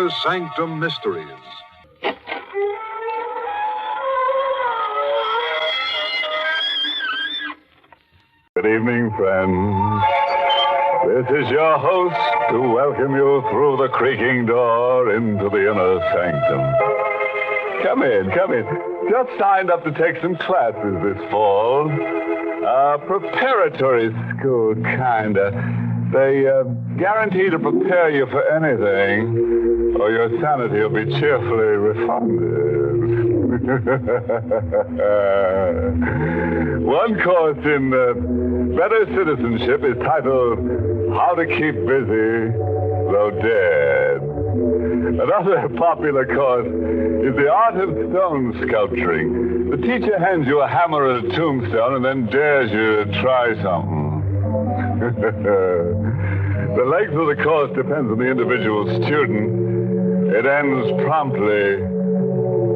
Inner Sanctum Mysteries. Good evening, friends. This is your host to welcome you through the creaking door into the inner sanctum. Come in. Just signed up to take some classes this fall. Preparatory school, kinda. They guarantee to prepare you for anything, or your sanity will be cheerfully refunded. One course in better citizenship is titled How to Keep Busy Though Dead. Another popular course is the art of stone sculpturing. The teacher hands you a hammer and a tombstone and then dares you to try something. The length of the course depends on the individual student. It ends promptly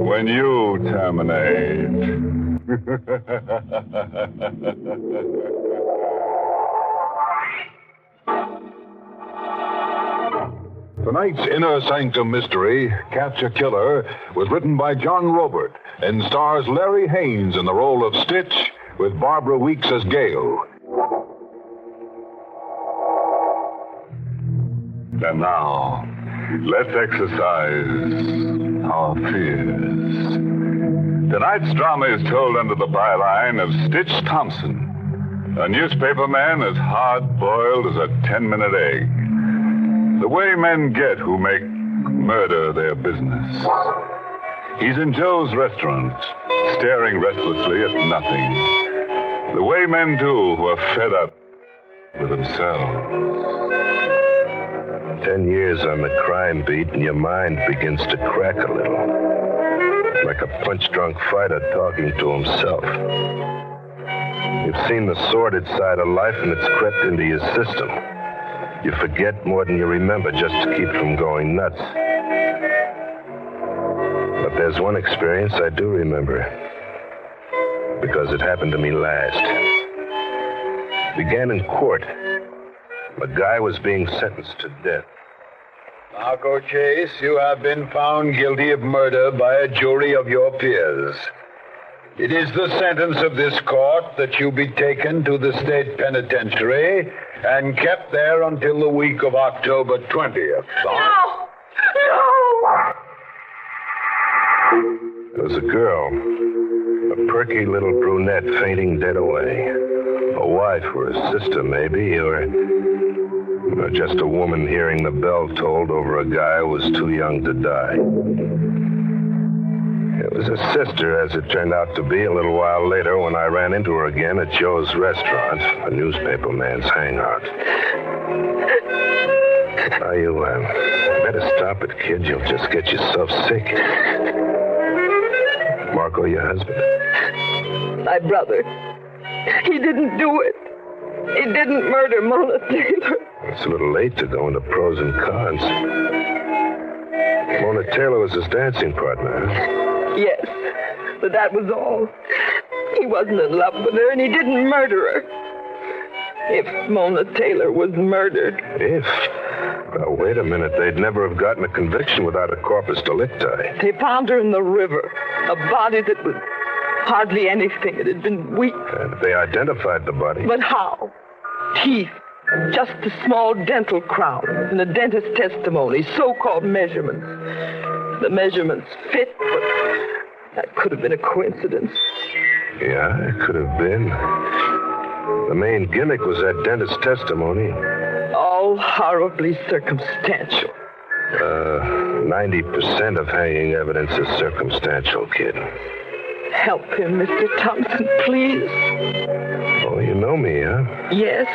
when you terminate. Tonight's Inner Sanctum Mystery, Catch a Killer, was written by John Robert and stars Larry Haynes in the role of Stitch with Barbara Weeks as Gale. And now, let's exercise our fears. Tonight's drama is told under the byline of Stitch Thompson, a newspaperman as hard-boiled as a 10-minute egg. The way men get who make murder their business. He's in Joe's restaurant, staring restlessly at nothing. The way men do who are fed up with themselves. 10 years on the crime beat and your mind begins to crack a little. Like a punch-drunk fighter talking to himself. You've seen the sordid side of life and it's crept into your system. You forget more than you remember just to keep from going nuts. But there's one experience I do remember. Because it happened to me last. It began in court. A guy was being sentenced to death. Marco Chase, you have been found guilty of murder by a jury of your peers. It is the sentence of this court that you be taken to the state penitentiary and kept there until the week of October 20th. No! There was a girl, a perky little brunette fainting dead away. A wife or a sister, maybe, or just a woman hearing the bell tolled over a guy who was too young to die. It was a sister, as it turned out to be, a little while later when I ran into her again at Joe's restaurant, a newspaperman's hangout. Now, you better stop it, kid. You'll just get yourself sick. Marco, your husband? My brother. He didn't do it. He didn't murder Mona Taylor. It's a little late to go into pros and cons. Mona Taylor was his dancing partner, huh? Yes, but that was all. He wasn't in love with her, and he didn't murder her. If Mona Taylor was murdered. If? Well, wait a minute. They'd never have gotten a conviction without a corpus delicti. They found her in the river. A body that was hardly anything. It had been weak. And they identified the body. But how? Teeth. Just a small dental crown. And a dentist's testimony. So-called measurements. The measurements fit, but that could have been a coincidence. Yeah, it could have been. The main gimmick was that dentist's testimony. All horribly circumstantial. 90% of hanging evidence is circumstantial, kid. Help him, Mr. Thompson, please. Oh, you know me, huh? Yes.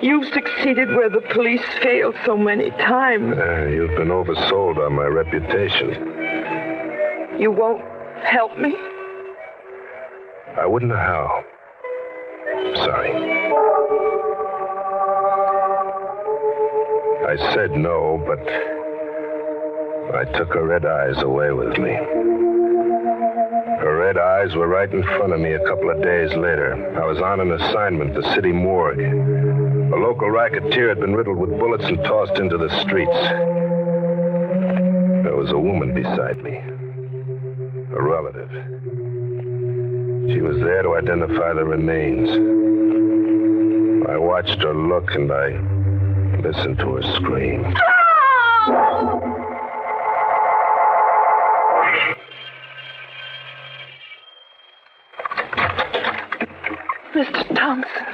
You've succeeded where the police failed so many times. You've been oversold on my reputation. You won't help me? I wouldn't know how. Sorry. I said no, but I took her red eyes away with me. Her red eyes were right in front of me a couple of days later. I was on an assignment, the city morgue. A local racketeer had been riddled with bullets and tossed into the streets. There was a woman beside me. A relative. She was there to identify the remains. I watched her look and I listened to her scream. Mr. Thompson,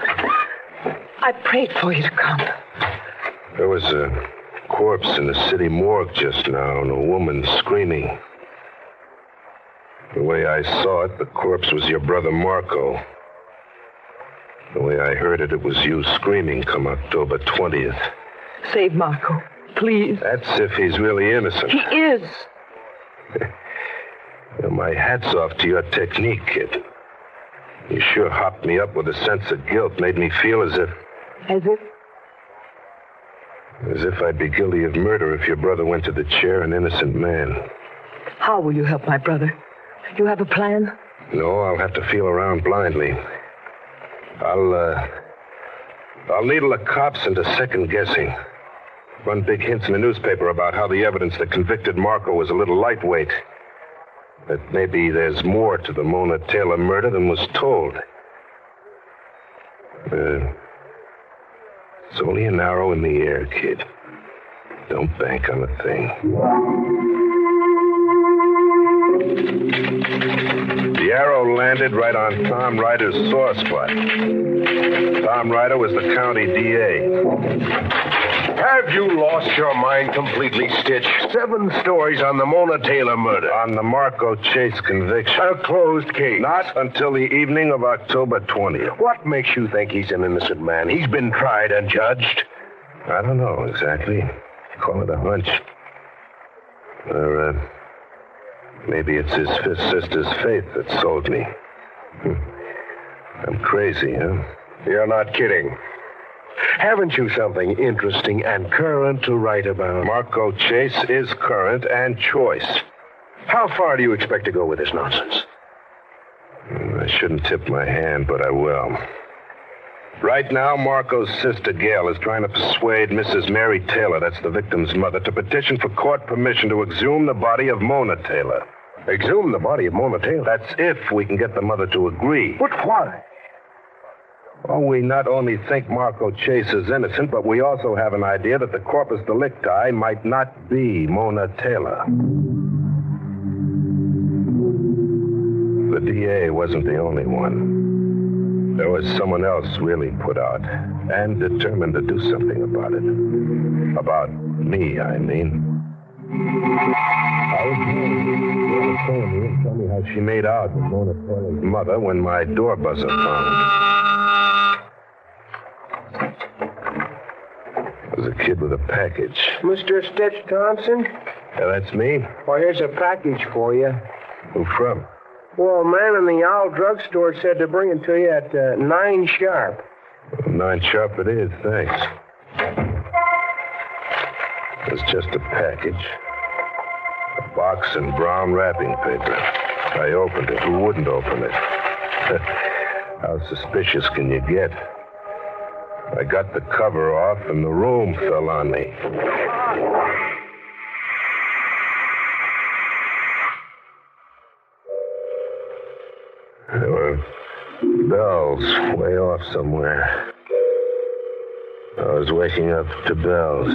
I prayed for you to come. There was a corpse in the city morgue just now and a woman screaming. The way I saw it, the corpse was your brother Marco. The way I heard it, it was you screaming come October 20th. Save Marco, please. That's if he's really innocent. He is. Well, my hat's off to your technique, kid. You sure hopped me up with a sense of guilt, made me feel as if... As if? As if I'd be guilty of murder if your brother went to the chair an innocent man. How will you help my brother? You have a plan? No, I'll have to feel around blindly. I'll needle the cops into second guessing. Run big hints in the newspaper about how the evidence that convicted Marco was a little lightweight. That maybe there's more to the Mona Taylor murder than was told. It's only an arrow in the air, kid. Don't bank on a thing. The arrow landed right on Tom Ryder's sore spot. Tom Ryder was the county DA. Have you lost your mind completely, Stitch? 7 stories on the Mona Taylor murder. On the Marco Chase conviction. A closed case. Not until the evening of October 20th. What makes you think he's an innocent man? He's been tried and judged. I don't know exactly. Call it a hunch. Or, maybe it's his fifth sister's faith that sold me. I'm crazy, huh? You're not kidding. Haven't you something interesting and current to write about? Marco Chase is current and choice. How far do you expect to go with this nonsense? I shouldn't tip my hand, but I will. Right now, Marco's sister, Gail, is trying to persuade Mrs. Mary Taylor, that's the victim's mother, to petition for court permission to exhume the body of Mona Taylor. Exhume the body of Mona Taylor? That's if we can get the mother to agree. But why? Well, we not only think Marco Chase is innocent, but we also have an idea that the corpus delicti might not be Mona Taylor. The DA wasn't the only one. There was someone else really put out and determined to do something about it. About me, I mean. I was telling me and tell me how she made out with Mona Taylor's mother when my door buzzer phoned. It was a kid with a package. Mr. Stitch Thompson? Yeah, that's me. Well, here's a package for you. Who from? Well, a man in the Owl drugstore said to bring it to you at 9 sharp. 9 sharp it is, thanks. It was just a package. A box and brown wrapping paper. I opened it. Who wouldn't open it? How suspicious can you get? I got the cover off and the room fell on me. There were bells way off somewhere. I was waking up to bells.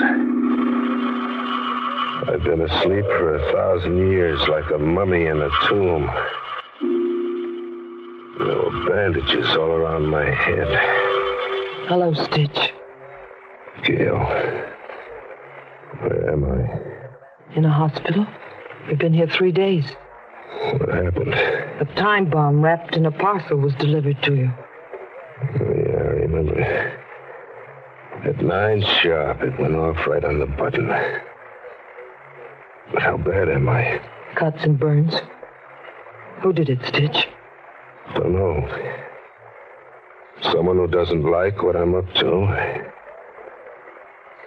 I'd been asleep for 1,000 years like a mummy in a tomb. There were bandages all around my head. Hello, Stitch. Gail, where am I? In a hospital. You've been here 3 days. What happened? A time bomb wrapped in a parcel was delivered to you. Yeah, I remember. At 9 sharp, it went off right on the button. But how bad am I? Cuts and burns. Who did it, Stitch? Don't know. Someone who doesn't like what I'm up to.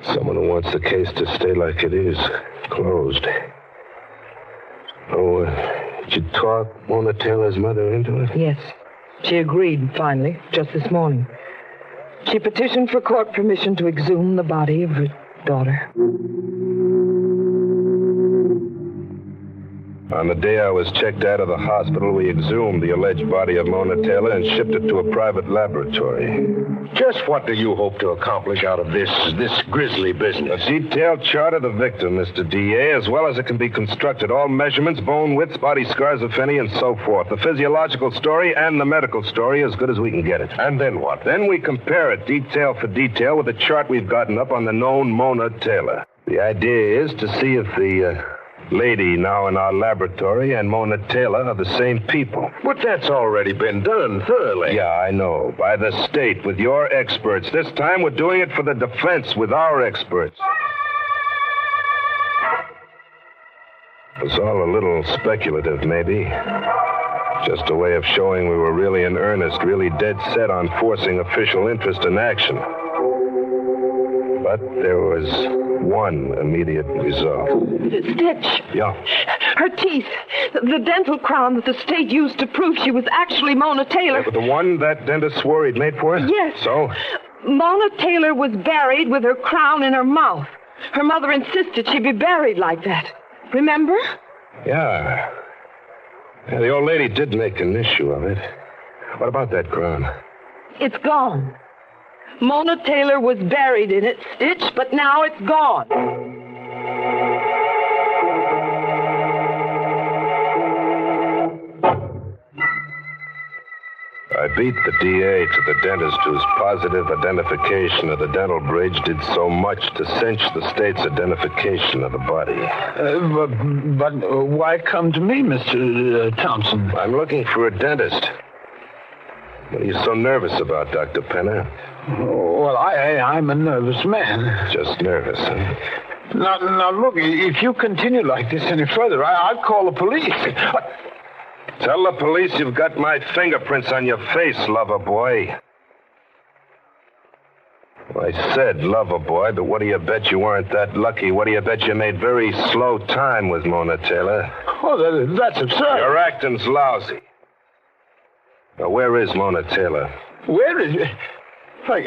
Someone who wants the case to stay like it is, closed. Oh, did you talk Mona Taylor's mother into it? Yes. She agreed, finally, just this morning. She petitioned for court permission to exhume the body of her daughter. On the day I was checked out of the hospital, we exhumed the alleged body of Mona Taylor and shipped it to a private laboratory. Just what do you hope to accomplish out of this grisly A business? detailed chart of the victim, Mr. DA, as well as it can be constructed. All measurements, bone widths, body scars, if any, and so forth. The physiological story and the medical story as good as we can get it. And then what? Then we compare it detail for detail with the chart we've gotten up on the known Mona Taylor. The idea is to see if the lady now in our laboratory and Mona Taylor are the same people. But that's already been done thoroughly. Yeah, I know. By the state, with your experts. This time we're doing it for the defense with our experts. It's all a little speculative, maybe. Just a way of showing we were really in earnest, really dead set on forcing official interest in action. But there was one immediate result. Stitch. Yeah. Her teeth. The dental crown that the state used to prove she was actually Mona Taylor. But the one that dentist swore he'd made for her? Yes. So? Mona Taylor was buried with her crown in her mouth. Her mother insisted she be buried like that. Remember? Yeah. The old lady did make an issue of it. What about that crown? It's gone. Mona Taylor was buried in it, Stitch, but now it's gone. I beat the DA to the dentist whose positive identification of the dental bridge did so much to cinch the state's identification of the body. But why come to me, Mr. Thompson? I'm looking for a dentist. What are you so nervous about, Dr. Penner? Well, I'm a nervous man. Just nervous, huh? Now, look, if you continue like this any further, I'll call the police. Tell the police you've got my fingerprints on your face, lover boy. Well, I said lover boy, but what do you bet you weren't that lucky? What do you bet you made very slow time with Mona Taylor? Oh, that's absurd. Your acting's lousy. Now, where is Mona Taylor? Where is it?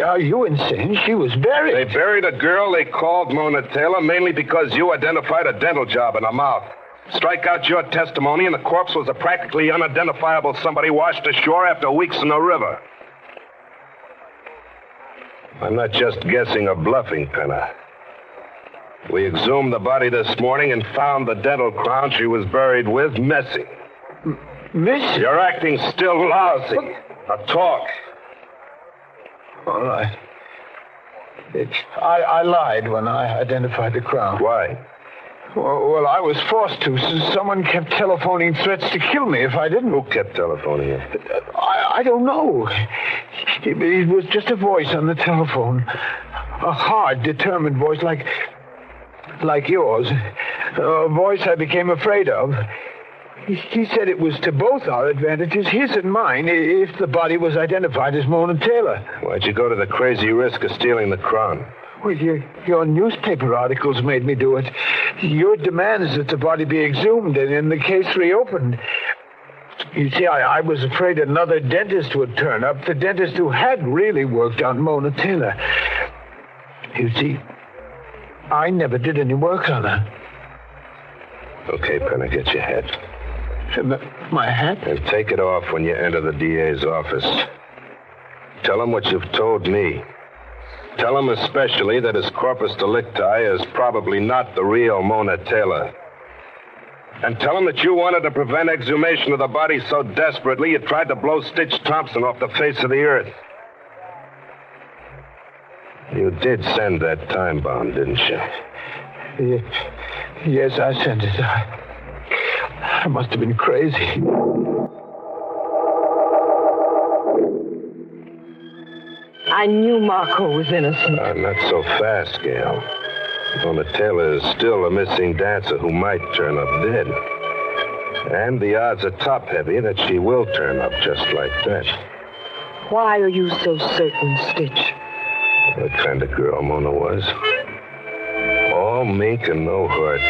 Are you insane? She was buried. They buried a girl they called Mona Taylor mainly because you identified a dental job in her mouth. Strike out your testimony, and the corpse was a practically unidentifiable somebody washed ashore after weeks in the river. I'm not just guessing or bluffing, Penner. We exhumed the body this morning and found the dental crown she was buried with missing. Miss? Your acting's still lousy. Now talk. All right. I lied when I identified the crown. Why? Well, I was forced to. Someone kept telephoning threats to kill me if I didn't. Who kept telephoning you? I don't know. It was just a voice on the telephone. A hard, determined voice like yours. A voice I became afraid of. He said it was to both our advantages, his and mine, if the body was identified as Mona Taylor. Why'd you go to the crazy risk of stealing the crown? Well, your newspaper articles made me do it. Your demands that the body be exhumed and the case reopened. You see, I was afraid another dentist would turn up, the dentist who had really worked on Mona Taylor. You see, I never did any work on her. Okay, Penner, get your hat. My hat? And take it off when you enter the DA's office. Tell him what you've told me. Tell him especially that his corpus delicti is probably not the real Mona Taylor. And tell him that you wanted to prevent exhumation of the body so desperately you tried to blow Stitch Thompson off the face of the earth. You did send that time bomb, didn't you? Yes, I sent it. I must have been crazy. I knew Marco was innocent. Not so fast, Gail. Mona Taylor is still a missing dancer who might turn up dead. And the odds are top-heavy that she will turn up just like that. Why are you so certain, Stitch? What kind of girl Mona was. All mink and no heart.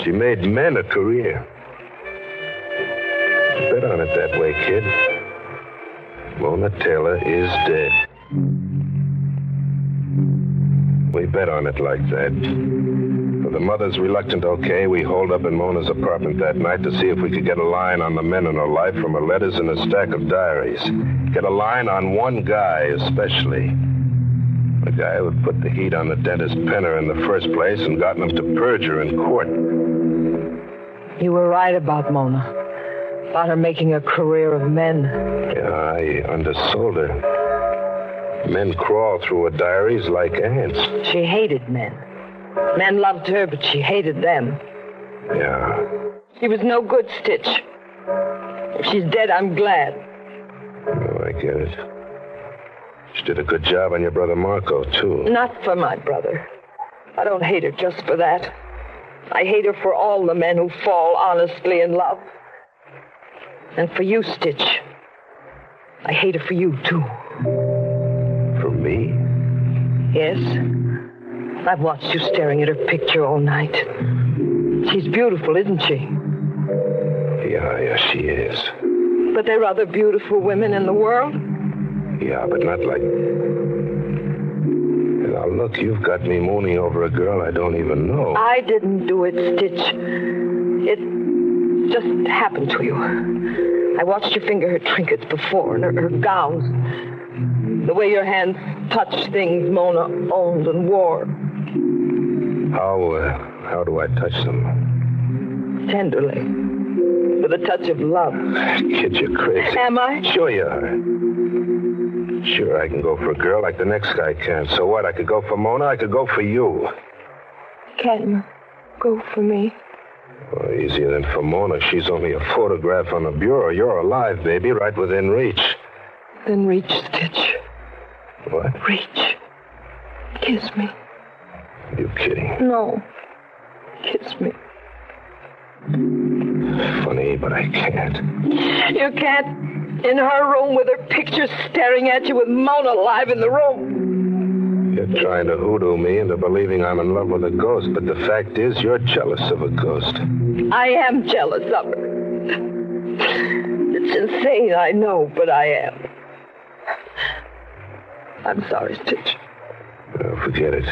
She made men a career. Bet on it that way, kid. Mona Taylor is dead. We bet on it like that. With the mother's reluctant okay, we holed up in Mona's apartment that night to see if we could get a line on the men in her life from her letters and a stack of diaries. Get a line on one guy especially. The guy who had put the heat on the dentist Penner in the first place and gotten him to perjure in court. You were right about Mona. About her making a career of men. Yeah, I undersold her. Men crawl through her diaries like ants. She hated men. Men loved her, but she hated them. Yeah. She was no good, Stitch. If she's dead, I'm glad. Oh, I get it. She did a good job on your brother Marco, too. Not for my brother. I don't hate her just for that. I hate her for all the men who fall honestly in love. And for you, Stitch. I hate her for you, too. For me? Yes. I've watched you staring at her picture all night. She's beautiful, isn't she? Yeah, she is. But there are other beautiful women in the world. Yeah, but not like... Now, look, you've got me mooning over a girl I don't even know. I didn't do it, Stitch. It just happened to you. I watched you finger her trinkets before, and her gowns. The way your hands touched things Mona owned and wore. How do I touch them? Tenderly. With a touch of love. Kid, you're crazy. Am I? Sure you are. Sure, I can go for a girl like the next guy can. So what? I could go for Mona, I could go for you. Can you go for me? Well, easier than for Mona. She's only a photograph on the bureau. You're alive, baby, right within reach. Then reach, Stitch. What? Reach. Kiss me. You kidding? No. Kiss me. Funny, but I can't. You can't. In her room with her picture staring at you with Mona alive in the room. You're trying to hoodoo me into believing I'm in love with a ghost, but the fact is you're jealous of a ghost. I am jealous of her. It's insane, I know, but I am. I'm sorry, Stitch. Oh, forget it.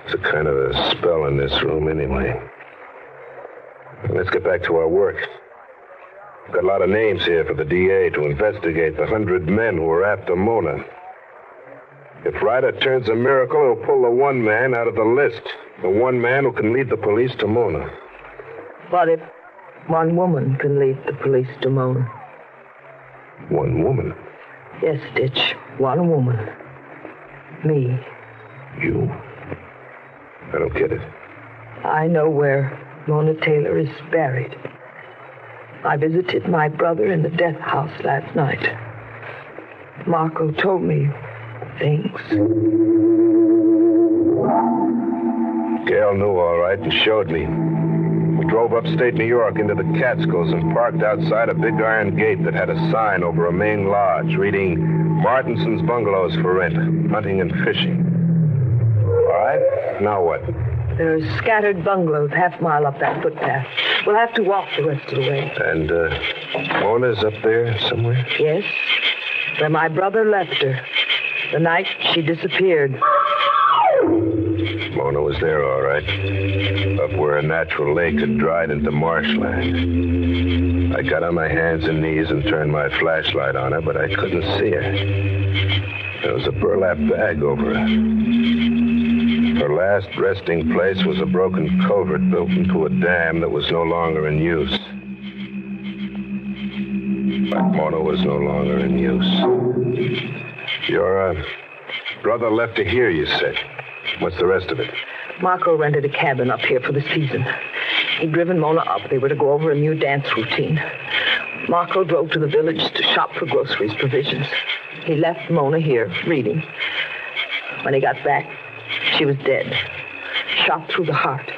It's a kind of a spell in this room anyway. Let's get back to our work. We've got a lot of names here for the DA to investigate the 100 men who were after Mona. If Ryder turns a miracle, he'll pull the one man out of the list. The one man who can lead the police to Mona. What if one woman can lead the police to Mona? One woman? Yes, Stitch. One woman. Me. You? I don't get it. I know where Mona Taylor is buried. I visited my brother in the death house last night. Marco told me things. Gail knew all right and showed me. We drove upstate New York into the Catskills and parked outside a big iron gate that had a sign over a main lodge reading Martinson's Bungalows for rent, hunting and fishing. All right, now what? There are scattered bungalows half-mile up that footpath. We'll have to walk the rest of the way. And Mona's up there somewhere? Yes, where my brother left her. The night she disappeared. Mona was there, all right. Up where a natural lake had dried into marshland. I got on my hands and knees and turned my flashlight on her, but I couldn't see her. There was a burlap bag over her. Her last resting place was a broken culvert built into a dam that was no longer in use. But Mona was no longer in use. Your brother left her here, you said. What's the rest of it? Marco rented a cabin up here for the season. He'd driven Mona up. They were to go over a new dance routine. Marco drove to the village to shop for groceries, provisions. He left Mona here, reading. When he got back, she was dead. Shot through the heart.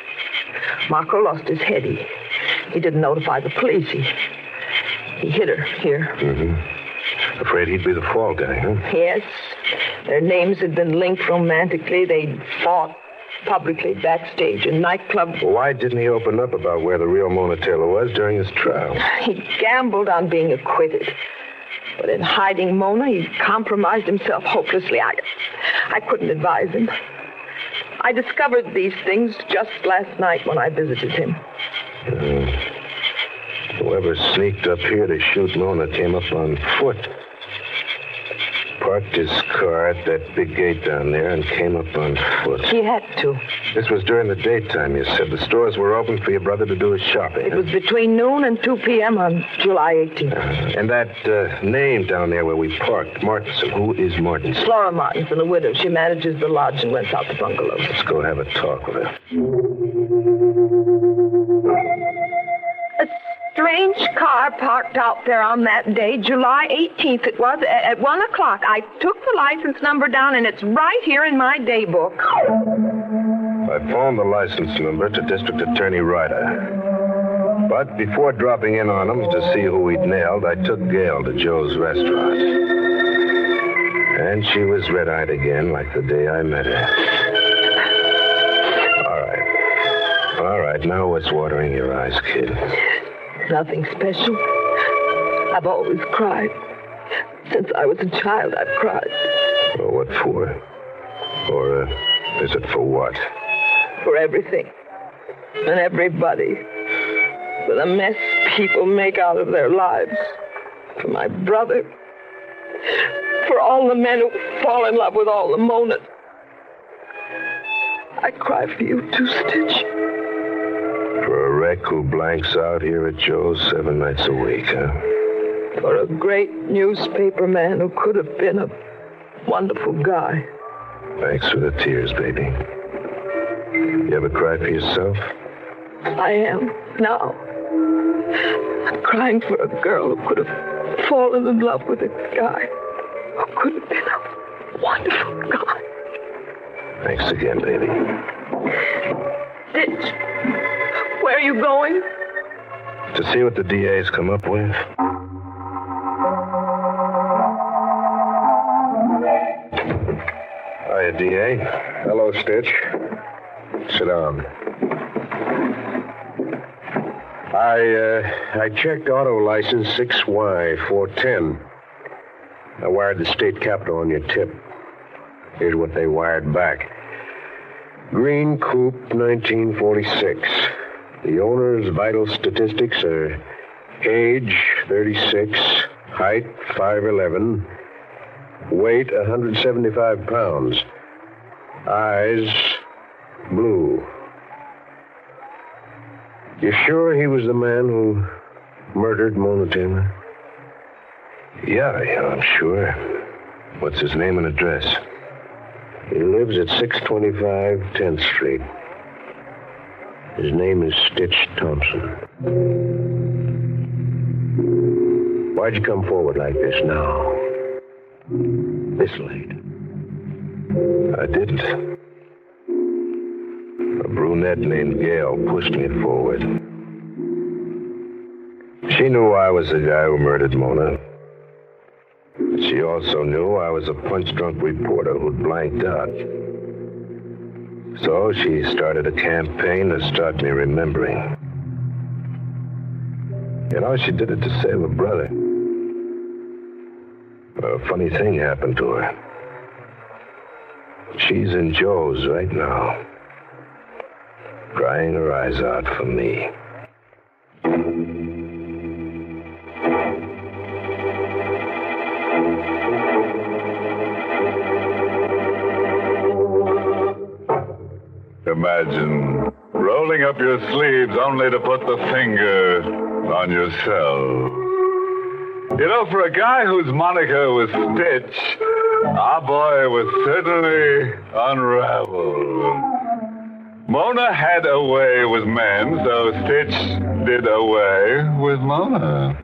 Marco lost his head. He didn't notify the police. He hid her here. Mm-hmm. Afraid he'd be the fall guy, huh? Yes. Their names had been linked romantically. They'd fought publicly backstage in nightclubs. Well, why didn't he open up about where the real Mona Taylor was during his trial? He gambled on being acquitted. But in hiding Mona, he compromised himself hopelessly. I couldn't advise him. I discovered these things just last night when I visited him. Whoever sneaked up here to shoot Mona came up on foot. Parked his car at that big gate down there and came up on foot. He had to. This was during the daytime, you said. The stores were open for your brother to do his shopping. It was between noon and 2 p.m. on July 18th. And that name down there where we parked, Martinson. Who is Martinson? Flora Martinson, a widow. She manages the lodge and rents out the bungalows. Let's go have a talk with her. A strange car parked out there on that day, July 18th. It was at 1 o'clock. I took the license number down, and it's right here in my day book. I phoned the license number to District Attorney Ryder. But before dropping in on him to see who he'd nailed, I took Gail to Joe's restaurant. And she was red-eyed again like the day I met her. All right, now what's watering your eyes, kid? Nothing special. I've always cried. Since I was a child, I've cried. Well, what for? Or is it for what? For everything. And everybody. For the mess people make out of their lives. For my brother. For all the men who fall in love with all the Monas. I cry for you too, Stitch. For a wreck who blanks out here at Joe's 7 nights a week, huh? For a great newspaper man who could have been a wonderful guy. Thanks for the tears, baby. You ever cry for yourself? I am now. I'm crying for a girl who could have fallen in love with a guy who could have been a wonderful guy. Thanks again, baby. Stitch, where are you going? To see what the DA's come up with. Hiya, DA. Hello, Stitch. Sit down. I checked auto license 6Y410. I wired the state capitol on your tip. Here's what they wired back. Green Coupe, 1946. The owner's vital statistics are age, 36, height, 5'11", weight, 175 pounds, eyes, blue. You sure he was the man who murdered Mona Taylor? Yeah, I'm sure. What's his name and address? He lives at 625 10th Street. His name is Stitch Thompson. Why'd you come forward like this now? This late? I didn't. A brunette named Gail pushed me forward. She knew I was the guy who murdered Mona. She also knew I was a punch-drunk reporter who'd blanked out. So she started a campaign to start me remembering. You know, she did it to save her brother. A funny thing happened to her. She's in Joe's right now, crying her eyes out for me. Imagine rolling up your sleeves only to put the finger on yourself. You know, for a guy whose moniker was Stitch, our boy was certainly unraveled. Mona had a way with men, so Stitch did away with Mona.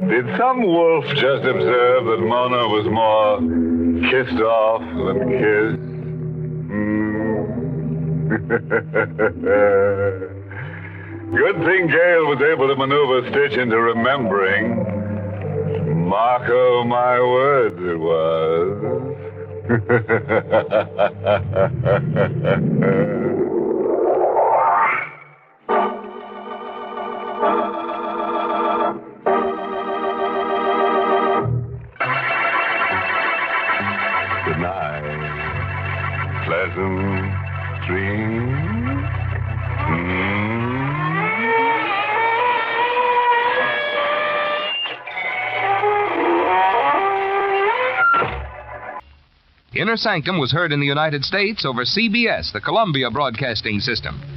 Did some wolf just observe that Mona was more kissed off than kissed? Good thing Gail was able to maneuver Stitch into remembering. Marco, my words, it was. Good night. pleasant dreams. Inner Sanctum was heard in the United States over CBS, the Columbia Broadcasting System.